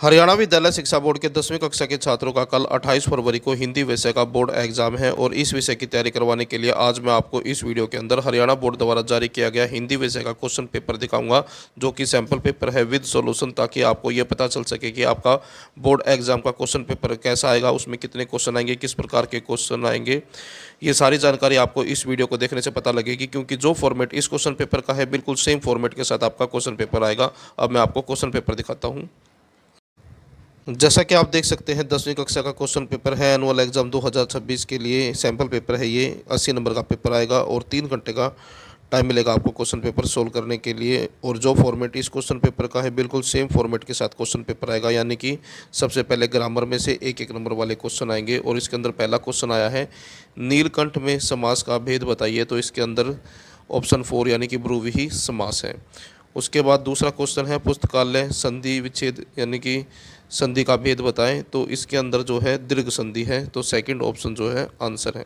हरियाणा विद्यालय शिक्षा बोर्ड के 10वीं कक्षा के छात्रों का कल 28 फरवरी को हिंदी विषय का बोर्ड एग्जाम है और इस विषय की तैयारी करवाने के लिए आज मैं आपको इस वीडियो के अंदर हरियाणा बोर्ड द्वारा जारी किया गया हिंदी विषय का क्वेश्चन पेपर दिखाऊंगा, जो कि सैंपल पेपर है विद सॉल्यूशन, ताकि आपको ये पता चल सके कि आपका बोर्ड एग्जाम का क्वेश्चन पेपर कैसा आएगा, उसमें कितने क्वेश्चन आएंगे, किस प्रकार के क्वेश्चन आएंगे। ये सारी जानकारी आपको इस वीडियो को देखने से पता लगेगी, क्योंकि जो फॉर्मेट इस क्वेश्चन पेपर का है बिल्कुल सेम फॉर्मेट के साथ आपका क्वेश्चन पेपर आएगा। अब मैं आपको क्वेश्चन पेपर दिखाता हूँ। जैसा कि आप देख सकते हैं 10वीं कक्षा का क्वेश्चन पेपर है। एनुअल एग्ज़ाम 2026 के लिए सैम्पल पेपर है। ये 80 नंबर का पेपर आएगा और 3 घंटे का टाइम मिलेगा आपको क्वेश्चन पेपर सोल्व करने के लिए। और जो फॉर्मेट इस क्वेश्चन पेपर का है बिल्कुल सेम फॉर्मेट के साथ क्वेश्चन पेपर आएगा, यानी कि सबसे पहले ग्रामर में से एक एक नंबर वाले क्वेश्चन आएंगे। और इसके अंदर पहला क्वेश्चन आया है, नीलकंठ में समास का भेद बताइए। तो इसके अंदर ऑप्शन 4 यानी कि बहुव्रीहि समास है। उसके बाद दूसरा क्वेश्चन है, पुस्तकालय संधि विच्छेद यानी कि संधि का भेद बताएं। तो इसके अंदर जो है दीर्घ संधि है, तो सेकंड ऑप्शन जो है आंसर है।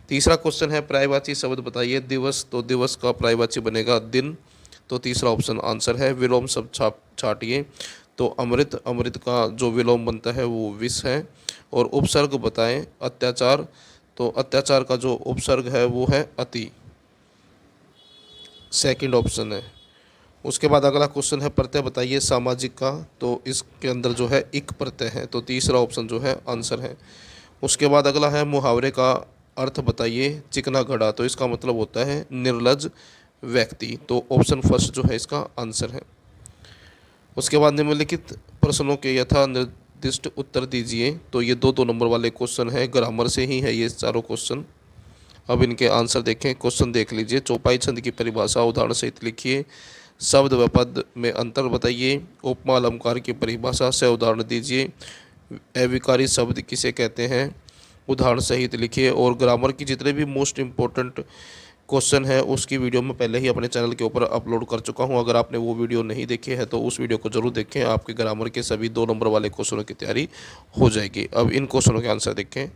तीसरा क्वेश्चन है, पर्यायवाची शब्द बताइए। दिवस, तो दिवस का पर्यायवाची बनेगा दिन, तो तीसरा ऑप्शन आंसर है। विलोम शब्द छाटिए, तो अमृत, अमृत का जो विलोम बनता है वो विष है। और उपसर्ग बताएं। अत्याचार, तो अत्याचार का जो उपसर्ग है वो है अति, सेकंड ऑप्शन है। उसके बाद अगला क्वेश्चन है, प्रत्यय बताइए सामाजिक का। तो इसके अंदर जो है इक प्रत्यय है, तो तीसरा ऑप्शन जो है आंसर है। उसके बाद अगला है, मुहावरे का अर्थ बताइए। चिकना घड़ा, तो इसका मतलब होता है निर्लज व्यक्ति, तो ऑप्शन फर्स्ट जो है इसका आंसर है। उसके बाद निम्नलिखित प्रश्नों के यथा निर्दिष्ट उत्तर दीजिए। तो ये दो नंबर वाले क्वेश्चन है, ग्रामर से ही है ये चारों क्वेश्चन। अब इनके आंसर देखें। क्वेश्चन देख लीजिए। चौपाई छंद की परिभाषा उदाहरण सहित लिखिए। शब्द व पद में अंतर बताइए। उपमा अलंकार की परिभाषा से उदाहरण दीजिए। अविकारी शब्द किसे कहते हैं, उदाहरण सहित लिखिए। और ग्रामर की जितने भी मोस्ट इम्पोर्टेंट क्वेश्चन है उसकी वीडियो मैं पहले ही अपने चैनल के ऊपर अपलोड कर चुका हूं। अगर आपने वो वीडियो नहीं देखी है तो उस वीडियो को जरूर देखें, आपके ग्रामर के सभी 2 नंबर वाले क्वेश्चनों की तैयारी हो जाएगी। अब इन क्वेश्चनों के आंसर देखें।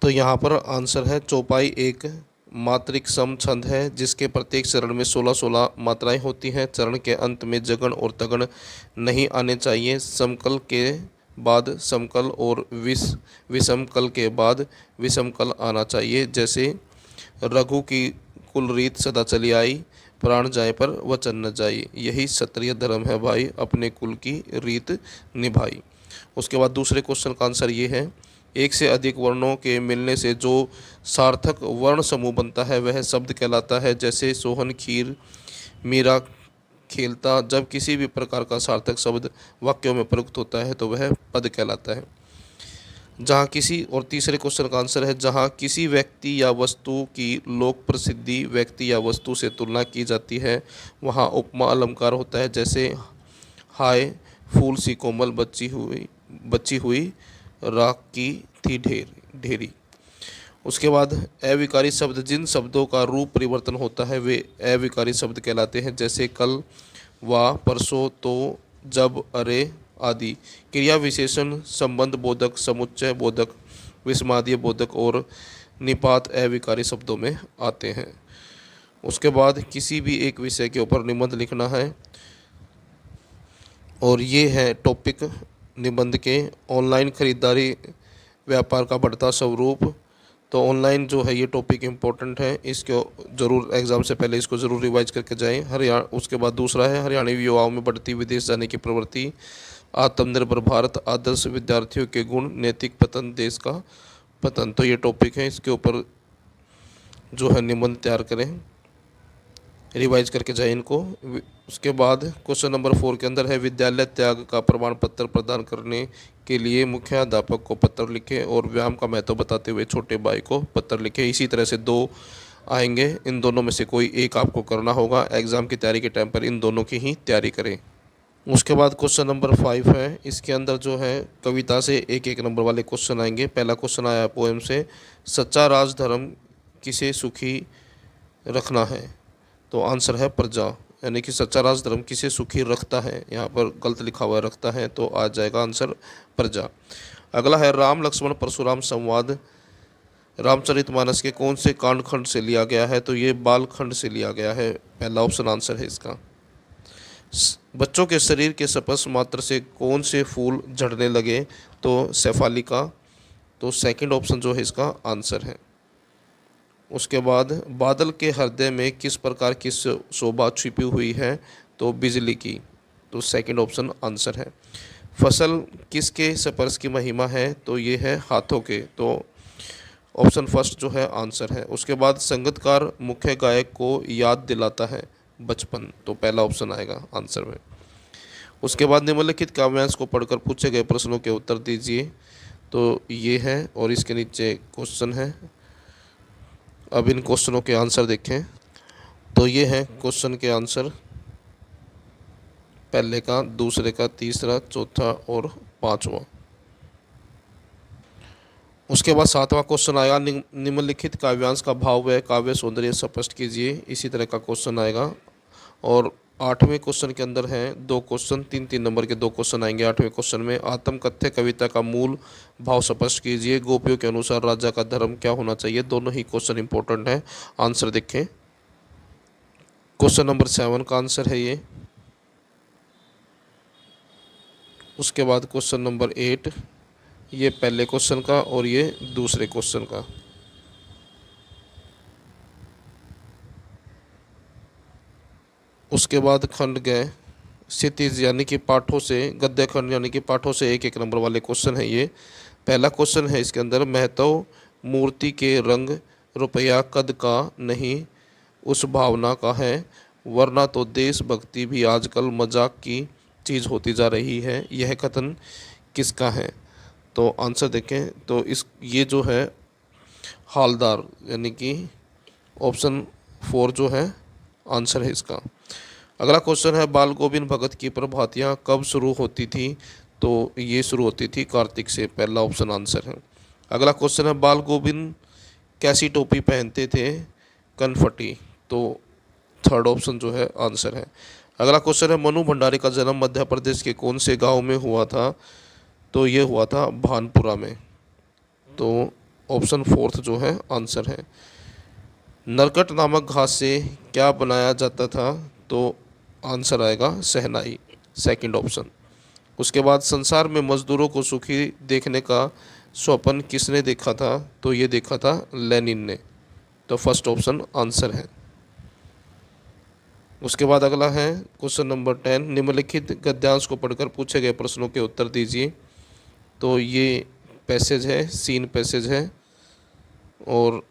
तो यहाँ पर आंसर है, चौपाई एक मात्रिक सम छंद है जिसके प्रत्येक चरण में 16-16 मात्राएं होती हैं। चरण के अंत में जगण और तगण नहीं आने चाहिए। समकल के बाद समकल और विषमकल के बाद विषमकल आना चाहिए। जैसे रघु की कुल रीत सदा चली आई, प्राण जाए पर वचन न जाए, यही क्षत्रिय धर्म है भाई, अपने कुल की रीत निभाई। उसके बाद दूसरे क्वेश्चन का आंसर ये है, एक से अधिक वर्णों के मिलने से जो सार्थक वर्ण समूह बनता है वह शब्द कहलाता है। जैसे सोहन खीर मीरा खेलता, जब किसी भी प्रकार का सार्थक शब्द वाक्यों में प्रयुक्त होता है तो वह पद कहलाता है। जहाँ किसी, और तीसरे क्वेश्चन का आंसर है, जहाँ किसी व्यक्ति या वस्तु की लोक प्रसिद्धि व्यक्ति या वस्तु से तुलना की जाती है वहाँ उपमा अलंकार होता है। जैसे हाय फूल सी कोमल बच्ची हुई राख की थी ढेरी। उसके बाद अविकारी शब्द, जिन शब्दों का रूप परिवर्तन होता है वे अविकारी शब्द कहलाते हैं। जैसे कल, वा, परसों, तो, जब, अरे आदि। क्रिया विशेषण संबंध बोधक, समुच्चय बोधक, विस्मादीय बोधक और निपात अविकारी शब्दों में आते हैं। उसके बाद किसी भी एक विषय के ऊपर निबंध लिखना है और ये है टॉपिक निबंध के, ऑनलाइन खरीदारी व्यापार का बढ़ता स्वरूप। तो ऑनलाइन जो है ये टॉपिक इम्पोर्टेंट है, इसको ज़रूर एग्ज़ाम से पहले इसको ज़रूर रिवाइज करके जाएं। उसके बाद दूसरा है, हरियाणवी युवाओं में बढ़ती विदेश जाने की प्रवृत्ति, आत्मनिर्भर भारत, आदर्श विद्यार्थियों के गुण, नैतिक पतन, देश का पतन। तो ये टॉपिक है, इसके ऊपर जो है निबंध तैयार करें, रिवाइज करके जाए इनको। उसके बाद क्वेश्चन नंबर 4 के अंदर है, विद्यालय त्याग का प्रमाण पत्र प्रदान करने के लिए मुख्याध्यापक को पत्र लिखें और व्यायाम का महत्व बताते हुए छोटे भाई को पत्र लिखें। इसी तरह से 2 आएंगे, इन दोनों में से कोई एक आपको करना होगा। एग्ज़ाम की तैयारी के टाइम पर इन दोनों की ही तैयारी करें। उसके बाद क्वेश्चन नंबर 5 है, इसके अंदर जो है कविता से एक एक नंबर वाले क्वेश्चन आएंगे। पहला क्वेश्चन आया पोएम से, सच्चा राजधर्म किसे सुखी रखना है। तो आंसर है प्रजा, यानी कि सच्चा राजधर्म किसे सुखी रखता है। यहाँ पर गलत लिखा हुआ रखता है, तो आ जाएगा आंसर प्रजा। अगला है, राम लक्ष्मण परशुराम संवाद रामचरितमानस के कौन से कांड खंड से लिया गया है। तो ये बाल खंड से लिया गया है, पहला ऑप्शन आंसर है इसका। बच्चों के शरीर के स्पर्श मात्र से कौन से फूल झड़ने लगे? तो शेफालिका। तो सेकंड ऑप्शन जो है इसका आंसर है। उसके बाद बादल के हृदय में किस प्रकार की शोभा छिपी हुई है? तो बिजली की। तो सेकंड ऑप्शन आंसर है। फसल किसके स्पर्श की महिमा है? तो ये है हाथों के। तो ऑप्शन फर्स्ट जो है आंसर है। उसके बाद संगीतकार मुख्य गायक को याद दिलाता है बचपन। तो पहला ऑप्शन आएगा आंसर में। उसके बाद निम्नलिखित काव्यांश को पढ़कर पूछे गए प्रश्नों के उत्तर दीजिए। तो ये है और इसके नीचे क्वेश्चन है। अब इन क्वेश्चनों के आंसर देखें। तो ये है क्वेश्चन के आंसर, पहले का, दूसरे का, तीसरा, चौथा और पांचवा। उसके बाद सातवां क्वेश्चन आएगा, निम्नलिखित काव्यांश का भाव व काव्य सौंदर्य स्पष्ट कीजिए। इसी तरह का क्वेश्चन आएगा। और आठवें क्वेश्चन के अंदर हैं दो क्वेश्चन, 3-3 नंबर के दो क्वेश्चन आएंगे। आठवें क्वेश्चन में आत्मकथ्य कविता का मूल भाव स्पष्ट कीजिए। गोपियों के अनुसार राजा का धर्म क्या होना चाहिए? दोनों ही क्वेश्चन इंपॉर्टेंट है। आंसर देखें। क्वेश्चन नंबर 7 का आंसर है ये। उसके बाद क्वेश्चन नंबर 8, ये पहले क्वेश्चन का और ये दूसरे क्वेश्चन का। उसके बाद खंड गए क्षितिज यानी कि पाठों से, गद्य खंड यानी कि पाठों से 1-1 नंबर वाले क्वेश्चन है ये। पहला क्वेश्चन है इसके अंदर, महत्व मूर्ति के रंग रुपया कद का नहीं उस भावना का है, वरना तो देशभक्ति भी आजकल मजाक की चीज़ होती जा रही है, यह कथन किसका है? तो आंसर देखें। तो ये जो है हालदार यानी कि ऑप्शन 4 जो है आंसर है इसका। अगला क्वेश्चन है, बाल गोविंद भगत की प्रभातियाँ कब शुरू होती थी? तो ये शुरू होती थी कार्तिक से। पहला ऑप्शन आंसर है। अगला क्वेश्चन है, बाल गोविंद कैसी टोपी पहनते थे? कनफटी। तो थर्ड ऑप्शन जो है आंसर है। अगला क्वेश्चन है, मनु भंडारी का जन्म मध्य प्रदेश के कौन से गांव में हुआ था? तो ये हुआ था भानपुरा में। तो ऑप्शन 4 जो है आंसर है। नरकट नामक घास से क्या बनाया जाता था? तो आंसर आएगा शहनाई, सेकंड ऑप्शन। उसके बाद संसार में मजदूरों को सुखी देखने का स्वप्न किसने देखा था? तो ये देखा था लेनिन ने। तो फर्स्ट ऑप्शन आंसर है। उसके बाद अगला है क्वेश्चन नंबर 10, निम्नलिखित गद्यांश को पढ़कर पूछे गए प्रश्नों के उत्तर दीजिए। तो ये पैसेज है, सीन पैसेज है और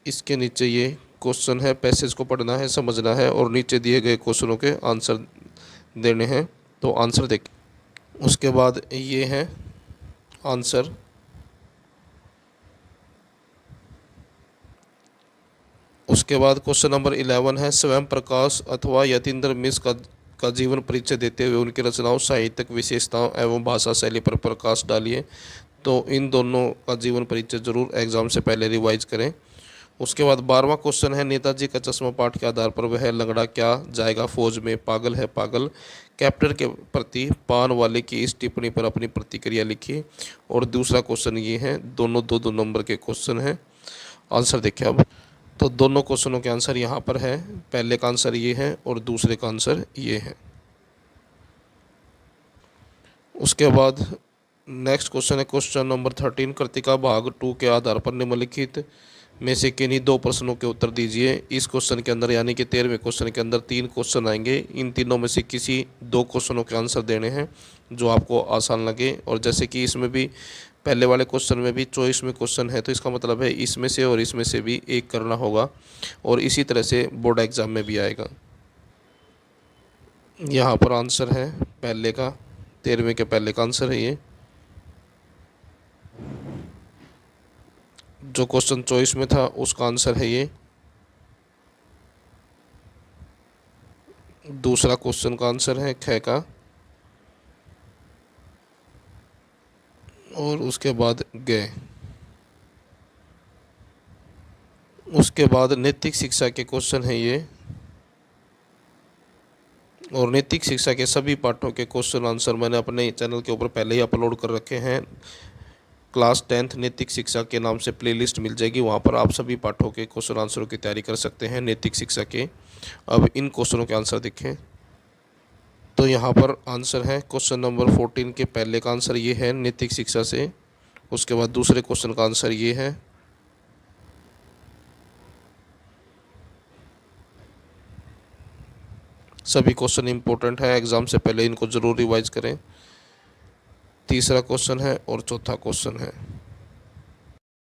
इसके नीचे ये क्वेश्चन है। पैसेज को पढ़ना है, समझना है और नीचे दिए गए क्वेश्चनों के आंसर देने हैं। तो आंसर देखें। उसके बाद ये है आंसर। उसके बाद क्वेश्चन नंबर 11 है, स्वयं प्रकाश अथवा यतीन्द्र मिश्र का जीवन परिचय देते हुए उनकी रचनाओं, साहित्यिक विशेषताओं एवं भाषा शैली पर प्रकाश डालिए। तो इन दोनों का जीवन परिचय जरूर एग्जाम से पहले रिवाइज करें। उसके बाद 12वां क्वेश्चन है, नेताजी का चश्मा पाठ के आधार पर वह लंगड़ा क्या जाएगा फौज में? पागल है पागल। कैप्टन के प्रति पान वाले की इस टिप्पणी पर अपनी प्रतिक्रिया लिखिए। और दूसरा क्वेश्चन ये है, दोनों 2-2 नंबर के क्वेश्चन हैं। आंसर देखिए अब। तो दोनों क्वेश्चनों के आंसर यहाँ पर है। पहले का आंसर ये है और दूसरे का आंसर ये है। उसके बाद नेक्स्ट क्वेश्चन है क्वेश्चन नंबर 13, कृतिका भाग 2 के आधार पर निम्नलिखित में से किन्हीं 2 प्रश्नों के उत्तर दीजिए। इस क्वेश्चन के अंदर यानी कि 13वें क्वेश्चन के अंदर 3 क्वेश्चन आएंगे। इन तीनों में से किसी 2 क्वेश्चनों के आंसर देने हैं जो आपको आसान लगे। और जैसे कि इसमें भी पहले वाले क्वेश्चन में भी चॉइस में क्वेश्चन है, तो इसका मतलब है इसमें से और इसमें से भी एक करना होगा। और इसी तरह से बोर्ड एग्ज़ाम में भी आएगा। यहाँ पर आंसर है पहले का, 13वें के पहले का आंसर है ये। जो क्वेश्चन चॉइस में था उसका आंसर है ये। दूसरा क्वेश्चन का आंसर है ख का। और उसके बाद गए। उसके बाद नैतिक शिक्षा के क्वेश्चन है ये। और नैतिक शिक्षा के सभी पाठों के क्वेश्चन आंसर मैंने अपने चैनल के ऊपर पहले ही अपलोड कर रखे हैं। क्लास 10th नैतिक शिक्षा के नाम से प्लेलिस्ट मिल जाएगी, वहाँ पर आप सभी पाठों के क्वेश्चन आंसरों की तैयारी कर सकते हैं नैतिक शिक्षा के। अब इन क्वेश्चनों के आंसर देखें। तो यहाँ पर आंसर है क्वेश्चन नंबर 14 के पहले का आंसर ये है नैतिक शिक्षा से। उसके बाद दूसरे क्वेश्चन का आंसर ये है। सभी क्वेश्चन इंपॉर्टेंट है, एग्ज़ाम से पहले इनको ज़रूर रिवाइज करें। तीसरा क्वेश्चन है और चौथा क्वेश्चन है।